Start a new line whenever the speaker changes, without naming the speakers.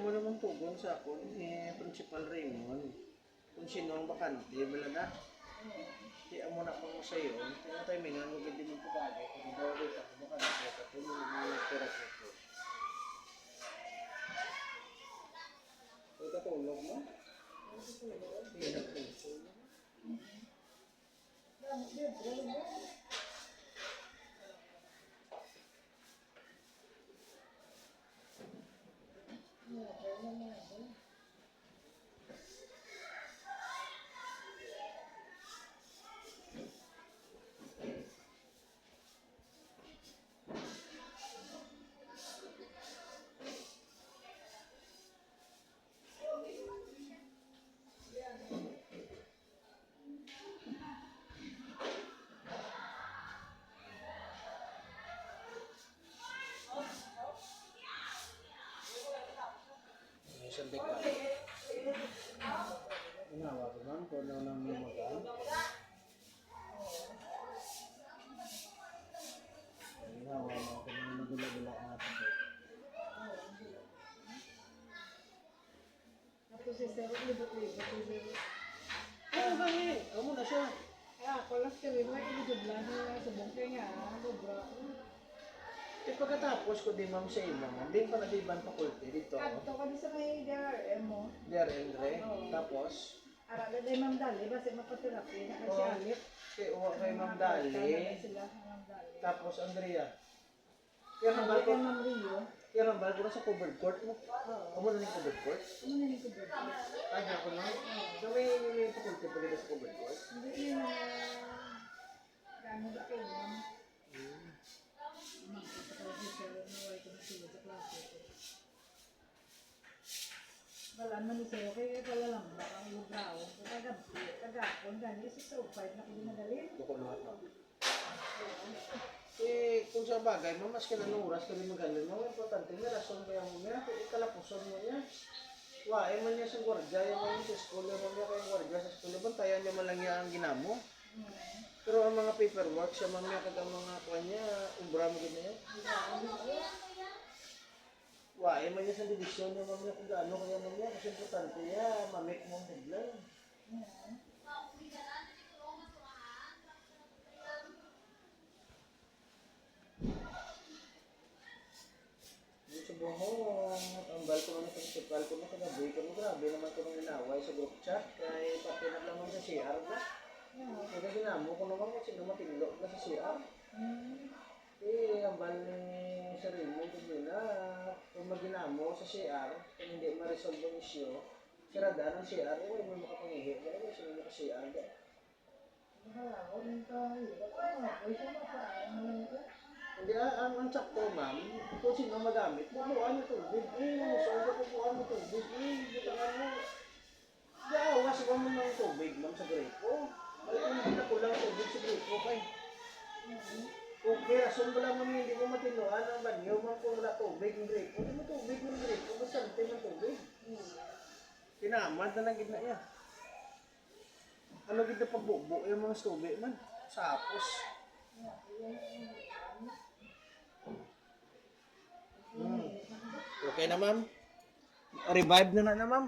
mo naman tugon sa ako, Principal Raymond. Kung sino ang bakante, wala na. Kaya mo na ako sa iyo, kaya tayo may nga maganda mo po bagay. Kung daw rin ako, baka nakita ko, mga nagtira ko. Ito katulog mo? Hindi natulog. Sandik ka. Inawa ko man, kung ano nang magaan. Inawa mo ako nang nagula-gula ang ating.
Tapos si Sir, libot-libot.
Ano ba niya? Amo na siya.
Ako lang si Sir, may ibigudlan na sa bungkay nga. Dobra.
E pagkatapos ko di ma'am sa imo, din pa nag-ibang faculty dito.
Kanto ka din sa may DRM mo.
There, Andre. Tapos,
Arada din Ma'am Dali, basta mapaterapi na kasi alit.
kay uwa kay Ma'am Dali.
Sila, Ma'am Dali.
Tapos, Andrea. Kaya nambal ko,
Ma'am Rio.
kaya nambal ko na sa covered court mo. Amo na yung covered court.
Ano na yung kubod?
Kaya ako na. May faculty pa dito sa covered court.
Hindi yun na gaano ba kayo, Ma'am? Balan man ni Sir, kaya pala lang ba ang lubrao? Kagapon, gani kasi sa upay na kung nagalin.
Bukod na ito. Eh, kung sa bagay, mas kailan oras kami magaling mo, importante nga, rason kaya mo niya, ikalapusan mo niya. Wa, man niya sa gwardiya, yung mga sa school, yung mga kayong gwardiya sa school, bantayan niya man lang niya ang ginamo. Pero ang mga paperwork, siya mamaya kag ang mga kuha niya, umbra mo ganyan. Wa, man niya sa division niya mamaya kung gaano kaya mamaya, kasi importante niya, mamake mo ang headline. Sa buhong, ang balko na sa balko na kagabi ko, grabe naman ko nung inaway sa group chat, kaya papinag lang naman sa CR na. Kaya ginamo ko naman kung sino matinlok na sa CR. Eh, ang bal ni sarili ko na, kung maginamo sa CR, kung hindi ma-resolve ang issue, sirada ng CR, eh, may makapangihi, kaya may sino ka CR ka. Hindi, ang sakto, ma'am, kung sino magamit, bubuan mo tubig. Saan ka bubuan mo tubig? Butangan mo. Awas ba mo ng tubig, ma'am, sa gripo? Balik mo hindi na kulang tubig sa gripo, kay. Okay, rason ba lang hindi mo matinuan ang banyo, ma'am, kung wala tubig ng gripo. Hindi mo tubig ng gripo, basta natin ng tubig. Tinamad na lang gina niya. Ano gina pagbubo yung mga tubig, man? Sapos. Okay na, ma'am. Revive na ma'am.